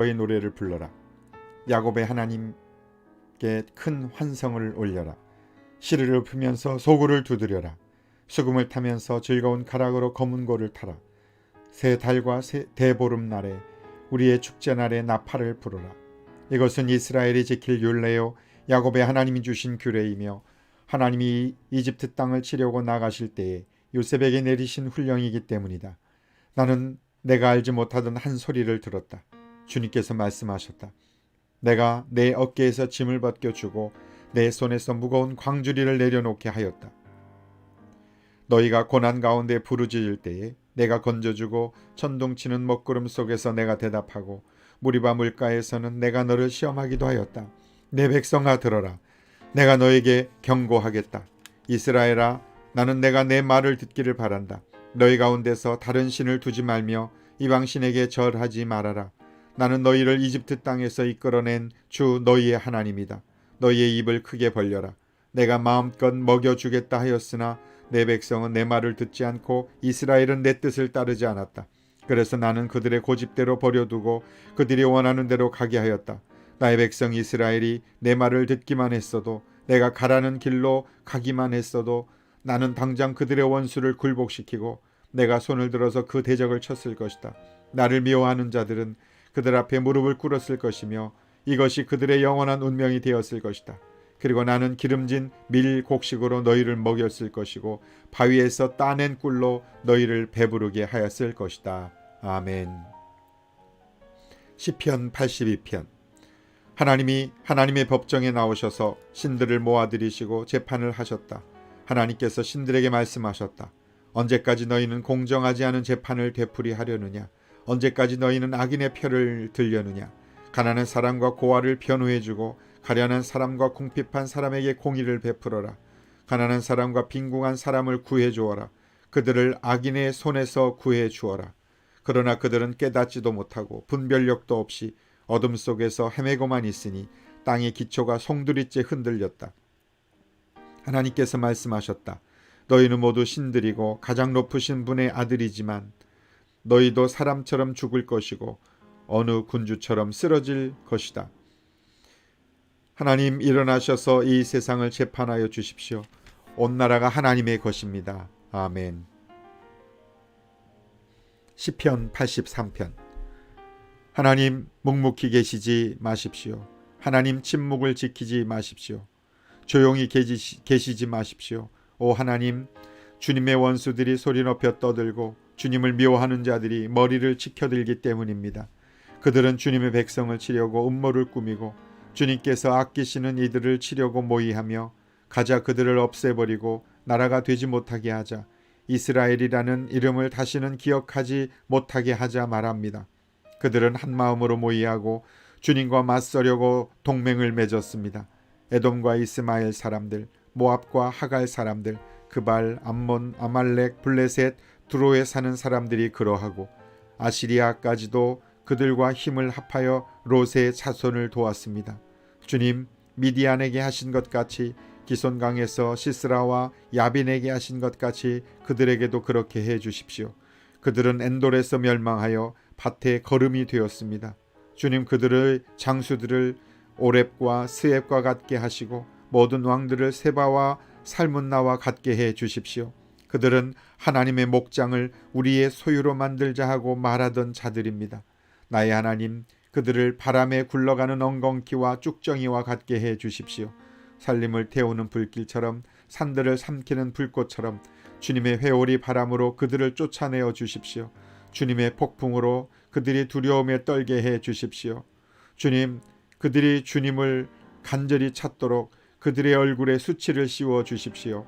너의 노래를 불러라. 야곱의 하나님께 큰 환성을 올려라. 시르를 풀면서 소구를 두드려라. 수금을 타면서 즐거운 가락으로 검은고를 타라. 새 달과 대보름날에 우리의 축제날에 나팔을 불어라. 이것은 이스라엘이 지킬 율례요 야곱의 하나님이 주신 규례이며 하나님이 이집트 땅을 치려고 나가실 때에 요셉에게 내리신 훈령이기 때문이다. 나는 내가 알지 못하던 한 소리를 들었다. 주님께서 말씀하셨다. 내가 내 어깨에서 짐을 벗겨주고 내 손에서 무거운 광주리를 내려놓게 하였다. 너희가 고난 가운데 부르짖을 때에 내가 건져주고 천둥치는 먹구름 속에서 내가 대답하고 무리바 물가에서는 내가 너를 시험하기도 하였다. 내 백성아 들어라. 내가 너에게 경고하겠다. 이스라엘아, 나는 내가 내 말을 듣기를 바란다. 너희 가운데서 다른 신을 두지 말며 이방 신에게 절하지 말아라. 나는 너희를 이집트 땅에서 이끌어낸 주 너희의 하나님이다. 너희의 입을 크게 벌려라. 내가 마음껏 먹여주겠다 하였으나 내 백성은 내 말을 듣지 않고 이스라엘은 내 뜻을 따르지 않았다. 그래서 나는 그들의 고집대로 버려두고 그들이 원하는 대로 가게 하였다. 나의 백성 이스라엘이 내 말을 듣기만 했어도, 내가 가라는 길로 가기만 했어도 나는 당장 그들의 원수를 굴복시키고 내가 손을 들어서 그 대적을 쳤을 것이다. 나를 미워하는 자들은 그들 앞에 무릎을 꿇었을 것이며 이것이 그들의 영원한 운명이 되었을 것이다. 그리고 나는 기름진 밀 곡식으로 너희를 먹였을 것이고 바위에서 따낸 꿀로 너희를 배부르게 하였을 것이다. 아멘. 시편 82편. 하나님이 하나님의 법정에 나오셔서 신들을 모아들이시고 재판을 하셨다. 하나님께서 신들에게 말씀하셨다. 언제까지 너희는 공정하지 않은 재판을 되풀이하려느냐? 언제까지 너희는 악인의 표를 들려느냐? 가난한 사람과 고아를 변호해주고 가련한 사람과 궁핍한 사람에게 공의를 베풀어라. 가난한 사람과 빈궁한 사람을 구해주어라. 그들을 악인의 손에서 구해주어라. 그러나 그들은 깨닫지도 못하고 분별력도 없이 어둠 속에서 헤매고만 있으니 땅의 기초가 송두리째 흔들렸다. 하나님께서 말씀하셨다. 너희는 모두 신들이고 가장 높으신 분의 아들이지만 너희도 사람처럼 죽을 것이고 어느 군주처럼 쓰러질 것이다. 하나님 일어나셔서 이 세상을 재판하여 주십시오. 온 나라가 하나님의 것입니다. 아멘. 시편 83편. 하나님 묵묵히 계시지 마십시오. 하나님 침묵을 지키지 마십시오. 조용히 계시지 마십시오. 오 하나님, 주님의 원수들이 소리 높여 떠들고 주님을 미워하는 자들이 머리를 치켜들기 때문입니다. 그들은 주님의 백성을 치려고 음모를 꾸미고 주님께서 아끼시는 이들을 치려고 모의하며 가자 그들을 없애버리고 나라가 되지 못하게 하자, 이스라엘이라는 이름을 다시는 기억하지 못하게 하자 말합니다. 그들은 한 마음으로 모의하고 주님과 맞서려고 동맹을 맺었습니다. 에돔과 이스마엘 사람들, 모압과 하갈 사람들, 그발, 암몬, 아말렉, 블레셋, 두로에 사는 사람들이 그러하고 아시리아까지도 그들과 힘을 합하여 롯의 자손을 도왔습니다. 주님, 미디안에게 하신 것 같이 기손강에서 시스라와 야빈에게 하신 것 같이 그들에게도 그렇게 해 주십시오. 그들은 엔돌에서 멸망하여 밭에 거름이 되었습니다. 주님, 그들의 장수들을 오렙과 스앱과 같게 하시고 모든 왕들을 세바와 살문나와 같게 해 주십시오. 그들은 하나님의 목장을 우리의 소유로 만들자 하고 말하던 자들입니다. 나의 하나님, 그들을 바람에 굴러가는 엉겅퀴와 쭉정이와 같게 해 주십시오. 살림을 태우는 불길처럼 산들을 삼키는 불꽃처럼 주님의 회오리 바람으로 그들을 쫓아내어 주십시오. 주님의 폭풍으로 그들이 두려움에 떨게 해 주십시오. 주님, 그들이 주님을 간절히 찾도록 그들의 얼굴에 수치를 씌워 주십시오.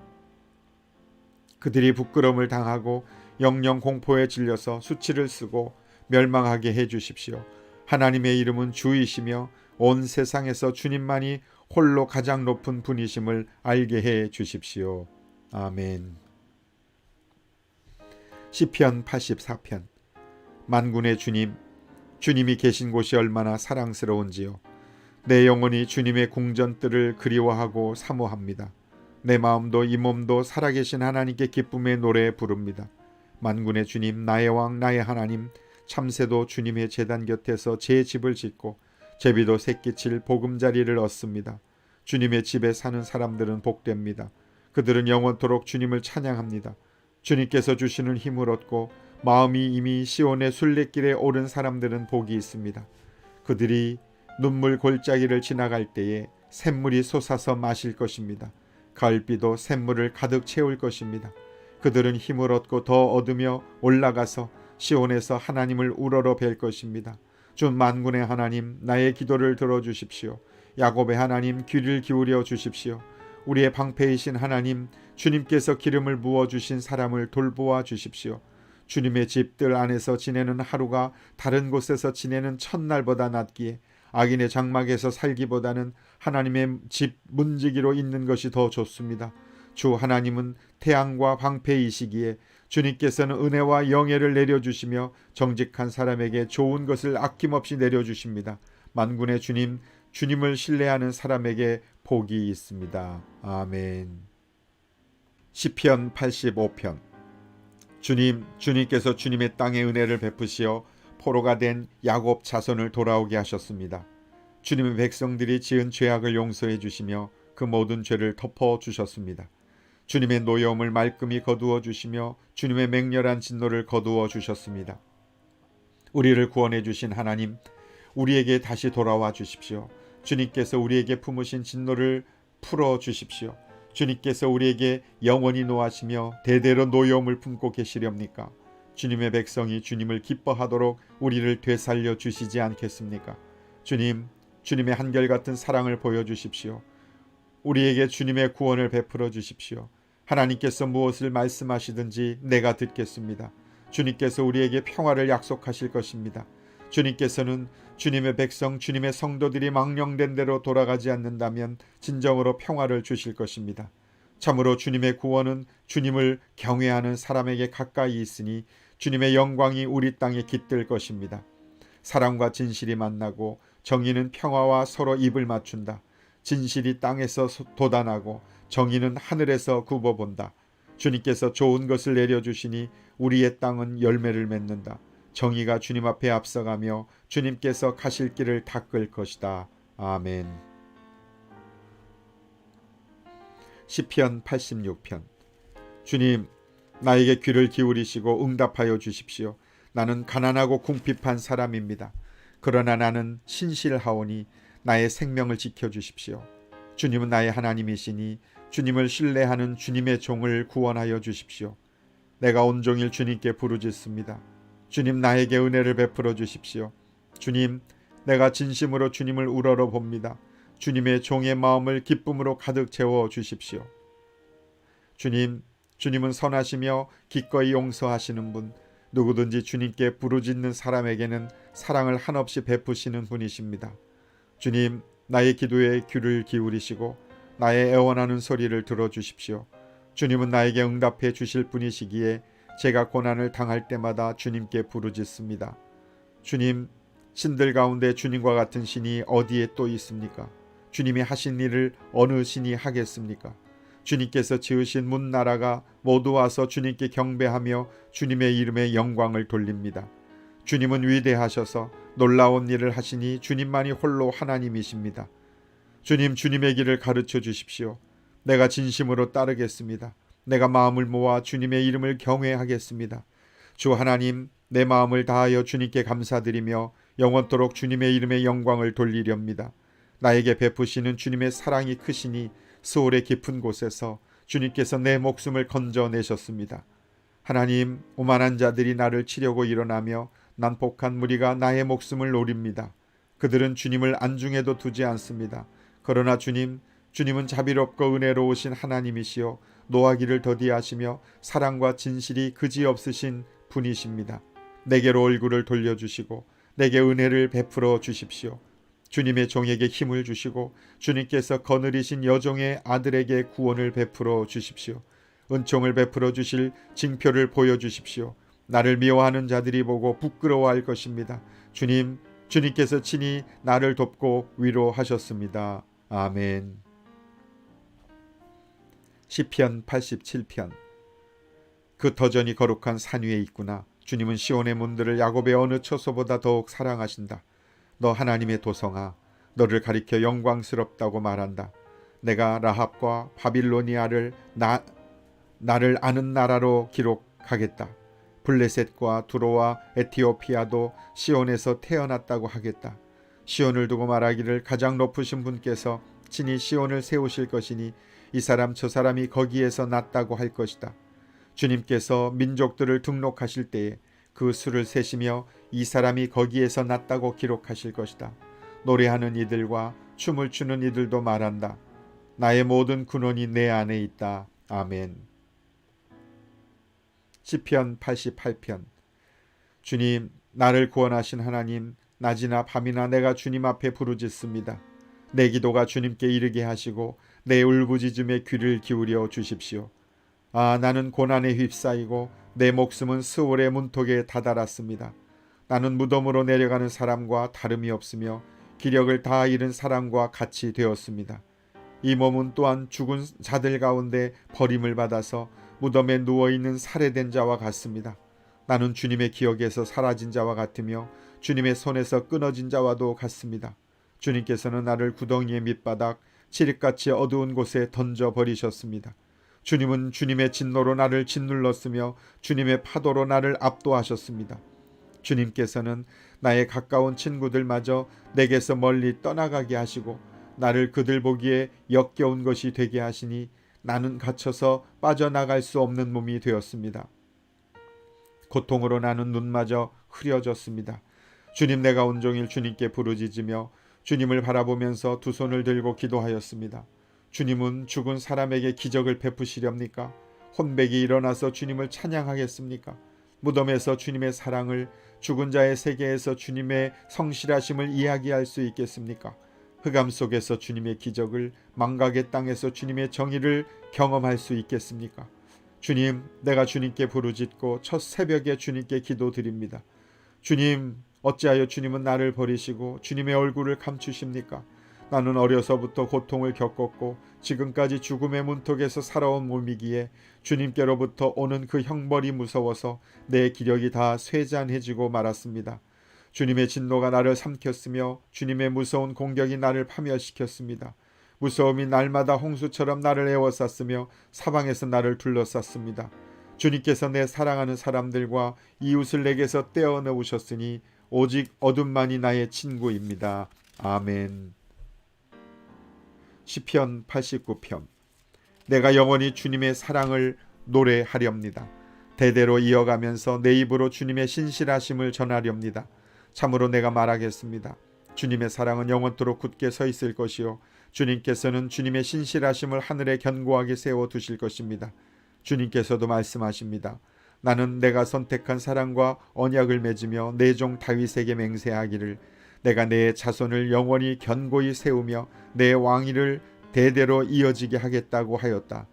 그들이 부끄러움을 당하고 영영 공포에 질려서 수치를 쓰고 멸망하게 해 주십시오. 하나님의 이름은 주이시며 온 세상에서 주님만이 홀로 가장 높은 분이심을 알게 해 주십시오. 아멘. 시편 84편. 만군의 주님, 주님이 계신 곳이 얼마나 사랑스러운지요. 내 영혼이 주님의 궁전뜰을 그리워하고 사모합니다. 내 마음도 이 몸도 살아계신 하나님께 기쁨의 노래 부릅니다. 만군의 주님, 나의 왕, 나의 하나님, 참새도 주님의 제단 곁에서 제 집을 짓고 제비도 새끼칠 보금자리를 얻습니다. 주님의 집에 사는 사람들은 복됩니다. 그들은 영원토록 주님을 찬양합니다. 주님께서 주시는 힘을 얻고 마음이 이미 시온의 순례길에 오른 사람들은 복이 있습니다. 그들이 눈물 골짜기를 지나갈 때에 샘물이 솟아서 마실 것입니다. 가을비도 샘물을 가득 채울 것입니다. 그들은 힘을 얻고 더 얻으며 올라가서 시온에서 하나님을 우러러 뵐 것입니다. 주 만군의 하나님, 나의 기도를 들어주십시오. 야곱의 하나님, 귀를 기울여 주십시오. 우리의 방패이신 하나님, 주님께서 기름을 부어주신 사람을 돌보아 주십시오. 주님의 집들 안에서 지내는 하루가 다른 곳에서 지내는 첫날보다 낫기에 악인의 장막에서 살기보다는 하나님의 집 문지기로 있는 것이 더 좋습니다. 주 하나님은 태양과 방패이시기에 주님께서는 은혜와 영예를 내려주시며 정직한 사람에게 좋은 것을 아낌없이 내려주십니다. 만군의 주님, 주님을 신뢰하는 사람에게 복이 있습니다. 아멘. 시편 85편. 주님께서 주님의 땅에 은혜를 베푸시어 포로가 된 야곱 자손을 돌아오게 하셨습니다. 주님의 백성들이 지은 죄악을 용서해 주시며 그 모든 죄를 덮어 주셨습니다. 주님의 노여움을 말끔히 거두어 주시며 주님의 맹렬한 진노를 거두어 주셨습니다. 우리를 구원해 주신 하나님, 우리에게 다시 돌아와 주십시오. 주님께서 우리에게 품으신 진노를 풀어 주십시오. 주님께서 우리에게 영원히 노하시며 대대로 노여움을 품고 계시렵니까? 주님의 백성이 주님을 기뻐하도록 우리를 되살려 주시지 않겠습니까? 주님의 한결같은 사랑을 보여주십시오. 우리에게 주님의 구원을 베풀어 주십시오. 하나님께서 무엇을 말씀하시든지 내가 듣겠습니다. 주님께서 우리에게 평화를 약속하실 것입니다. 주님께서는 주님의 백성, 주님의 성도들이 망령된 대로 돌아가지 않는다면 진정으로 평화를 주실 것입니다. 참으로 주님의 구원은 주님을 경외하는 사람에게 가까이 있으니 주님의 영광이 우리 땅에 깃들 것입니다. 사랑과 진실이 만나고 정의는 평화와 서로 입을 맞춘다. 진실이 땅에서 돋아나고 정의는 하늘에서 굽어본다. 주님께서 좋은 것을 내려주시니 우리의 땅은 열매를 맺는다. 정의가 주님 앞에 앞서가며 주님께서 가실 길을 닦을 것이다. 아멘. 시편 86편. 주님, 나에게 귀를 기울이시고 응답하여 주십시오. 나는 가난하고 궁핍한 사람입니다. 그러나 나는 신실하오니 나의 생명을 지켜주십시오. 주님은 나의 하나님이시니 주님을 신뢰하는 주님의 종을 구원하여 주십시오. 내가 온종일 주님께 부르짖습니다. 주님, 나에게 은혜를 베풀어 주십시오. 주님, 내가 진심으로 주님을 우러러 봅니다. 주님의 종의 마음을 기쁨으로 가득 채워 주십시오. 주님은 선하시며 기꺼이 용서하시는 분, 누구든지 주님께 부르짖는 사람에게는 사랑을 한없이 베푸시는 분이십니다. 주님, 나의 기도에 귀를 기울이시고 나의 애원하는 소리를 들어주십시오. 주님은 나에게 응답해 주실 분이시기에 제가 고난을 당할 때마다 주님께 부르짖습니다. 주님, 신들 가운데 주님과 같은 신이 어디에 또 있습니까? 주님이 하신 일을 어느 신이 하겠습니까? 주님께서 지으신 문나라가 모두 와서 주님께 경배하며 주님의 이름에 영광을 돌립니다. 주님은 위대하셔서 놀라운 일을 하시니 주님만이 홀로 하나님이십니다. 주님의 길을 가르쳐 주십시오. 내가 진심으로 따르겠습니다. 내가 마음을 모아 주님의 이름을 경외하겠습니다. 주 하나님, 내 마음을 다하여 주님께 감사드리며 영원토록 주님의 이름에 영광을 돌리렵니다. 나에게 베푸시는 주님의 사랑이 크시니 수월의 깊은 곳에서 주님께서 내 목숨을 건져내셨습니다. 하나님, 오만한 자들이 나를 치려고 일어나며 난폭한 무리가 나의 목숨을 노립니다. 그들은 주님을 안중에도 두지 않습니다. 그러나 주님은 자비롭고 은혜로우신 하나님이시요 노하기를 더디하시며 사랑과 진실이 그지없으신 분이십니다. 내게로 얼굴을 돌려주시고 내게 은혜를 베풀어 주십시오. 주님의 종에게 힘을 주시고 주님께서 거느리신 여종의 아들에게 구원을 베풀어 주십시오. 은총을 베풀어 주실 징표를 보여주십시오. 나를 미워하는 자들이 보고 부끄러워할 것입니다. 주님께서 친히 나를 돕고 위로하셨습니다. 아멘. 시편 87편. 그 터전이 거룩한 산 위에 있구나. 주님은 시온의 문들을 야곱의 어느 처소보다 더욱 사랑하신다. 너 하나님의 도성아, 너를 가리켜 영광스럽다고 말한다. 내가 라합과 바빌로니아를 나를 아는 나라로 기록하겠다. 블레셋과 두로와 에티오피아도 시온에서 태어났다고 하겠다. 시온을 두고 말하기를 가장 높으신 분께서 친히 시온을 세우실 것이니 이 사람 저 사람이 거기에서 났다고 할 것이다. 주님께서 민족들을 등록하실 때에 그 수를 세시며 이 사람이 거기에서 났다고 기록하실 것이다. 노래하는 이들과 춤을 추는 이들도 말한다. 나의 모든 근원이 내 안에 있다. 아멘. 시편 88편. 주님, 나를 구원하신 하나님, 낮이나 밤이나 내가 주님 앞에 부르짖습니다. 내 기도가 주님께 이르게 하시고 내 울부짖음에 귀를 기울여 주십시오. 아, 나는 고난에 휩싸이고 내 목숨은 스올의 문턱에 다다랐습니다. 나는 무덤으로 내려가는 사람과 다름이 없으며 기력을 다 잃은 사람과 같이 되었습니다. 이 몸은 또한 죽은 자들 가운데 버림을 받아서 무덤에 누워있는 살해된 자와 같습니다. 나는 주님의 기억에서 사라진 자와 같으며 주님의 손에서 끊어진 자와도 같습니다. 주님께서는 나를 구덩이의 밑바닥 칠흑같이 어두운 곳에 던져버리셨습니다. 주님은 주님의 진노로 나를 짓눌렀으며 주님의 파도로 나를 압도하셨습니다. 주님께서는 나의 가까운 친구들마저 내게서 멀리 떠나가게 하시고 나를 그들 보기에 역겨운 것이 되게 하시니 나는 갇혀서 빠져나갈 수 없는 몸이 되었습니다. 고통으로 나는 눈마저 흐려졌습니다. 주님, 내가 온종일 주님께 부르짖으며 주님을 바라보면서 두 손을 들고 기도하였습니다. 주님은 죽은 사람에게 기적을 베푸시렵니까? 혼백이 일어나서 주님을 찬양하겠습니까? 무덤에서 주님의 사랑을, 죽은 자의 세계에서 주님의 성실하심을 이야기할 수 있겠습니까? 흑암 속에서 주님의 기적을, 망각의 땅에서 주님의 정의를 경험할 수 있겠습니까? 주님, 내가 주님께 부르짖고 첫 새벽에 주님께 기도드립니다. 주님, 어찌하여 주님은 나를 버리시고 주님의 얼굴을 감추십니까? 나는 어려서부터 고통을 겪었고 지금까지 죽음의 문턱에서 살아온 몸이기에 주님께로부터 오는 그 형벌이 무서워서 내 기력이 다 쇠잔해지고 말았습니다. 주님의 진노가 나를 삼켰으며 주님의 무서운 공격이 나를 파멸시켰습니다. 무서움이 날마다 홍수처럼 나를 에워쌌으며 사방에서 나를 둘러쌌습니다. 주님께서 내 사랑하는 사람들과 이웃을 내게서 떼어놓으셨으니 오직 어둠만이 나의 친구입니다. 아멘. 시편 89편. 내가 영원히 주님의 사랑을 노래하렵니다. 대대로 이어가면서 내 입으로 주님의 신실하심을 전하렵니다. 참으로 내가 말하겠습니다. 주님의 사랑은 영원토록 굳게 서 있을 것이요 주님께서는 주님의 신실하심을 하늘에 견고하게 세워두실 것입니다. 주님께서도 말씀하십니다. 나는 내가 선택한 사랑과 언약을 맺으며 내 종 다윗에게 맹세하기를 내가 내 자손을 영원히 견고히 세우며 내 왕위를 대대로 이어지게 하겠다고 하였다.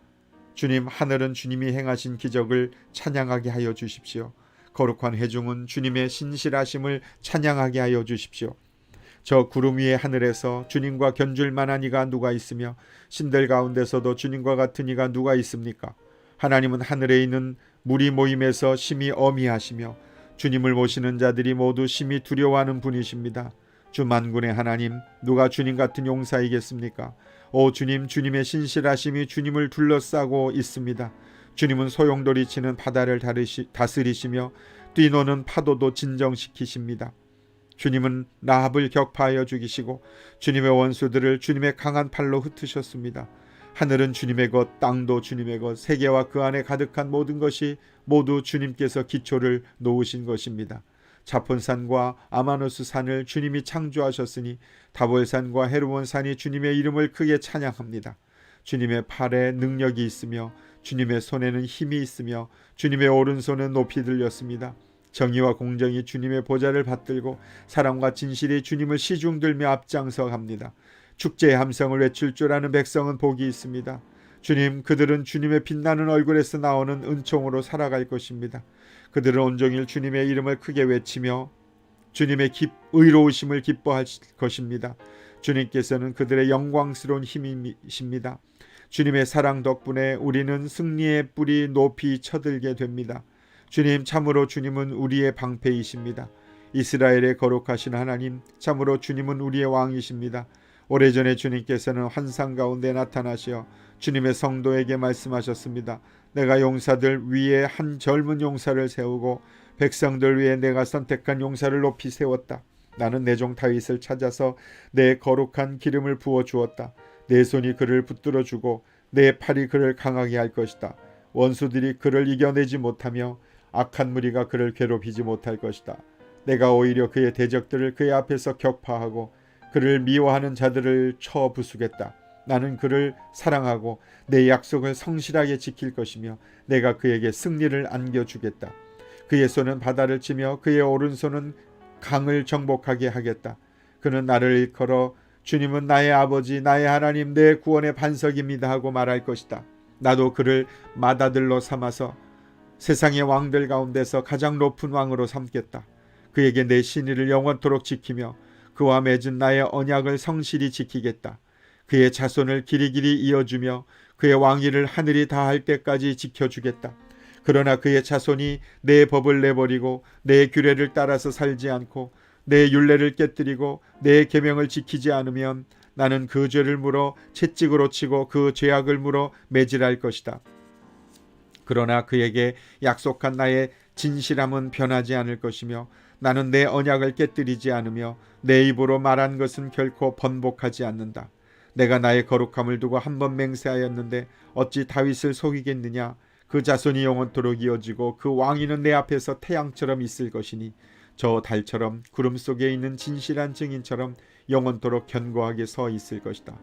주님, 하늘은 주님이 행하신 기적을 찬양하게 하여 주십시오. 거룩한 회중은 주님의 신실하심을 찬양하게 하여 주십시오. 저 구름 위의 하늘에서 주님과 견줄 만한 이가 누가 있으며 신들 가운데서도 주님과 같은 이가 누가 있습니까? 하나님은 하늘에 있는 무리 모임에서 심히 어미하시며 주님을 모시는 자들이 모두 심히 두려워하는 분이십니다. 주 만군의 하나님, 누가 주님 같은 용사이겠습니까? 오 주님, 주님의 신실하심이 주님을 둘러싸고 있습니다. 주님은 소용돌이 치는 바다를 다스리시며 뛰노는 파도도 진정시키십니다. 주님은 라합을 격파하여 죽이시고 주님의 원수들을 주님의 강한 팔로 흩으셨습니다. 하늘은 주님의 것, 땅도 주님의 것, 세계와 그 안에 가득한 모든 것이 모두 주님께서 기초를 놓으신 것입니다. 자폰산과 아마노스 산을 주님이 창조하셨으니 다볼산과 헤르몬산이 주님의 이름을 크게 찬양합니다. 주님의 팔에 능력이 있으며 주님의 손에는 힘이 있으며 주님의 오른손은 높이 들렸습니다. 정의와 공정이 주님의 보좌를 받들고 사랑과 진실이 주님을 시중들며 앞장서 갑니다. 축제의 함성을 외칠 줄 아는 백성은 복이 있습니다. 주님, 그들은 주님의 빛나는 얼굴에서 나오는 은총으로 살아갈 것입니다. 그들은 온종일 주님의 이름을 크게 외치며 주님의 의로우심을 기뻐할 것입니다. 주님께서는 그들의 영광스러운 힘이십니다. 주님의 사랑 덕분에 우리는 승리의 뿔이 높이 쳐들게 됩니다. 주님, 참으로 주님은 우리의 방패이십니다. 이스라엘의 거룩하신 하나님, 참으로 주님은 우리의 왕이십니다. 오래전에 주님께서는 환상 가운데 나타나시어 주님의 성도에게 말씀하셨습니다. 내가 용사들 위에 한 젊은 용사를 세우고 백성들 위에 내가 선택한 용사를 높이 세웠다. 나는 내 종 다윗을 찾아서 내 거룩한 기름을 부어 주었다. 내 손이 그를 붙들어 주고 내 팔이 그를 강하게 할 것이다. 원수들이 그를 이겨내지 못하며 악한 무리가 그를 괴롭히지 못할 것이다. 내가 오히려 그의 대적들을 그의 앞에서 격파하고 그를 미워하는 자들을 쳐 부수겠다. 나는 그를 사랑하고 내 약속을 성실하게 지킬 것이며 내가 그에게 승리를 안겨주겠다. 그의 손은 바다를 치며 그의 오른손은 강을 정복하게 하겠다. 그는 나를 일컬어 주님은 나의 아버지, 나의 하나님, 내 구원의 반석입니다 하고 말할 것이다. 나도 그를 맏아들로 삼아서 세상의 왕들 가운데서 가장 높은 왕으로 삼겠다. 그에게 내 신의를 영원토록 지키며 그와 맺은 나의 언약을 성실히 지키겠다. 그의 자손을 길이길이 이어주며 그의 왕위를 하늘이 다할 때까지 지켜주겠다. 그러나 그의 자손이 내 법을 내버리고 내 규례를 따라서 살지 않고 내 율례를 깨뜨리고 내 계명을 지키지 않으면 나는 그 죄를 물어 채찍으로 치고 그 죄악을 물어 매질할 것이다. 그러나 그에게 약속한 나의 진실함은 변하지 않을 것이며 나는 내 언약을 깨뜨리지 않으며 내 입으로 말한 것은 결코 번복하지 않는다. 내가 나의 거룩함을 두고 한 번 맹세하였는데 어찌 다윗을 속이겠느냐. 그 자손이 영원토록 이어지고 그 왕위는 내 앞에서 태양처럼 있을 것이니 저 달처럼 구름 속에 있는 진실한 증인처럼 영원토록 견고하게 서 있을 것이다.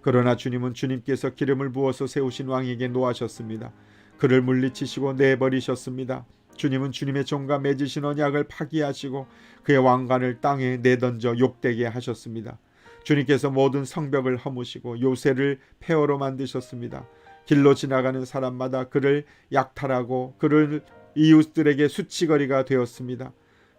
그러나 주님은 주님께서 기름을 부어서 세우신 왕에게 노하셨습니다. 그를 물리치시고 내버리셨습니다. 주님은 주님의 종과 맺으신 언약을 파기하시고 그의 왕관을 땅에 내던져 욕되게 하셨습니다. 주님께서 모든 성벽을 허무시고 요새를 폐허로 만드셨습니다. 길로 지나가는 사람마다 그를 약탈하고 그를 이웃들에게 수치거리가 되었습니다.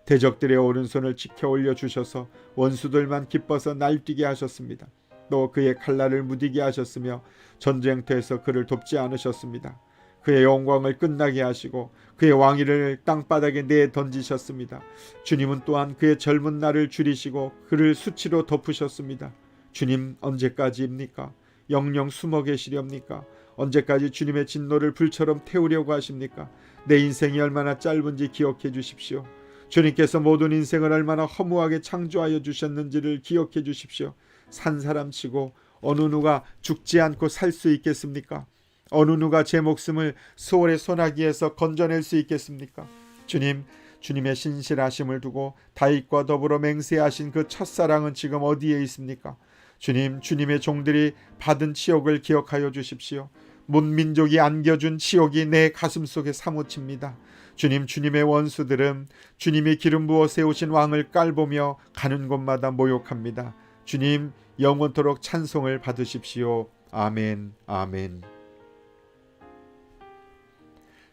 대적들의 오른손을 지켜 올려주셔서 원수들만 기뻐서 날뛰게 하셨습니다. 또 그의 칼날을 무디게 하셨으며 전쟁터에서 그를 돕지 않으셨습니다. 그의 영광을 끝나게 하시고 그의 왕위를 땅바닥에 내던지셨습니다. 주님은 또한 그의 젊은 날을 줄이시고 그를 수치로 덮으셨습니다. 주님, 언제까지입니까? 영영 숨어 계시렵니까? 언제까지 주님의 진노를 불처럼 태우려고 하십니까? 내 인생이 얼마나 짧은지 기억해 주십시오. 주님께서 모든 인생을 얼마나 허무하게 창조하여 주셨는지를 기억해 주십시오. 산 사람치고 어느 누가 죽지 않고 살 수 있겠습니까? 어느 누가 제 목숨을 소월의 소나기에서 건져낼 수 있겠습니까? 주님, 주님의 신실하심을 두고 다윗과 더불어 맹세하신 그 첫사랑은 지금 어디에 있습니까? 주님, 주님의 종들이 받은 치욕을 기억하여 주십시오. 문민족이 안겨준 치욕이 내 가슴속에 사무칩니다. 주님, 주님의 원수들은 주님이 기름 부어 세우신 왕을 깔보며 가는 곳마다 모욕합니다. 주님, 영원토록 찬송을 받으십시오. 아멘, 아멘.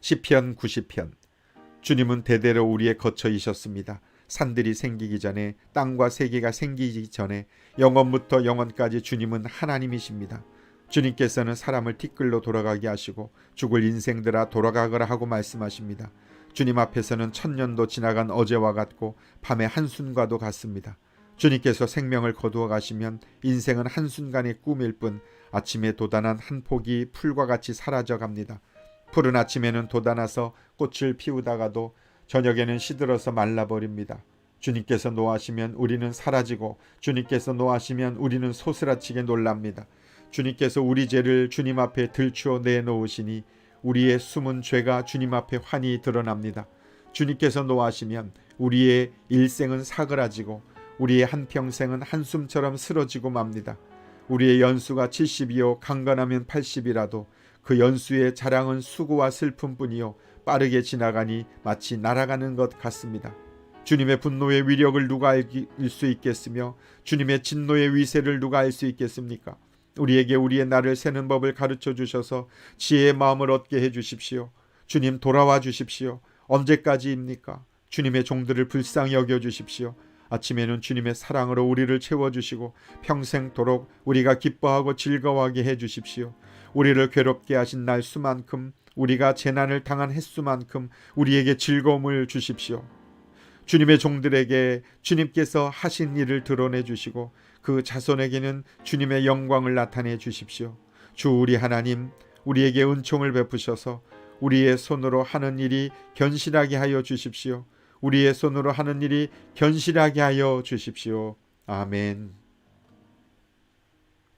시편 90편. 주님은 대대로 우리의 거처이셨습니다. 산들이 생기기 전에, 땅과 세계가 생기기 전에 영원부터 영원까지 주님은 하나님이십니다. 주님께서는 사람을 티끌로 돌아가게 하시고 죽을 인생들아 돌아가거라 하고 말씀하십니다. 주님 앞에서는 천년도 지나간 어제와 같고 밤의 한순간도 같습니다. 주님께서 생명을 거두어 가시면 인생은 한순간의 꿈일 뿐 아침에 돋아난 한 폭이 풀과 같이 사라져 갑니다. 푸른 아침에는 돋아나서 꽃을 피우다가도 저녁에는 시들어서 말라버립니다. 주님께서 노하시면 우리는 사라지고 주님께서 노하시면 우리는 소스라치게 놀랍니다. 주님께서 우리 죄를 주님 앞에 들추어 내놓으시니 우리의 숨은 죄가 주님 앞에 환히 드러납니다. 주님께서 노하시면 우리의 일생은 사그라지고 우리의 한평생은 한숨처럼 쓰러지고 맙니다. 우리의 연수가 70이요 강건하면 80이라도 그 연수의 자랑은 수고와 슬픔뿐이요 빠르게 지나가니 마치 날아가는 것 같습니다. 주님의 분노의 위력을 누가 알 수 있겠으며 주님의 진노의 위세를 누가 알 수 있겠습니까? 우리에게 우리의 날을 세는 법을 가르쳐 주셔서 지혜의 마음을 얻게 해 주십시오. 주님, 돌아와 주십시오. 언제까지입니까? 주님의 종들을 불쌍히 여겨 주십시오. 아침에는 주님의 사랑으로 우리를 채워주시고 평생도록 우리가 기뻐하고 즐거워하게 해 주십시오. 우리를 괴롭게 하신 날 수만큼 우리가 재난을 당한 횟수만큼 우리에게 즐거움을 주십시오. 주님의 종들에게 주님께서 하신 일을 드러내 주시고 그 자손에게는 주님의 영광을 나타내 주십시오. 주 우리 하나님, 우리에게 은총을 베푸셔서 우리의 손으로 하는 일이 견실하게 하여 주십시오. 우리의 손으로 하는 일이 견실하게 하여 주십시오. 아멘.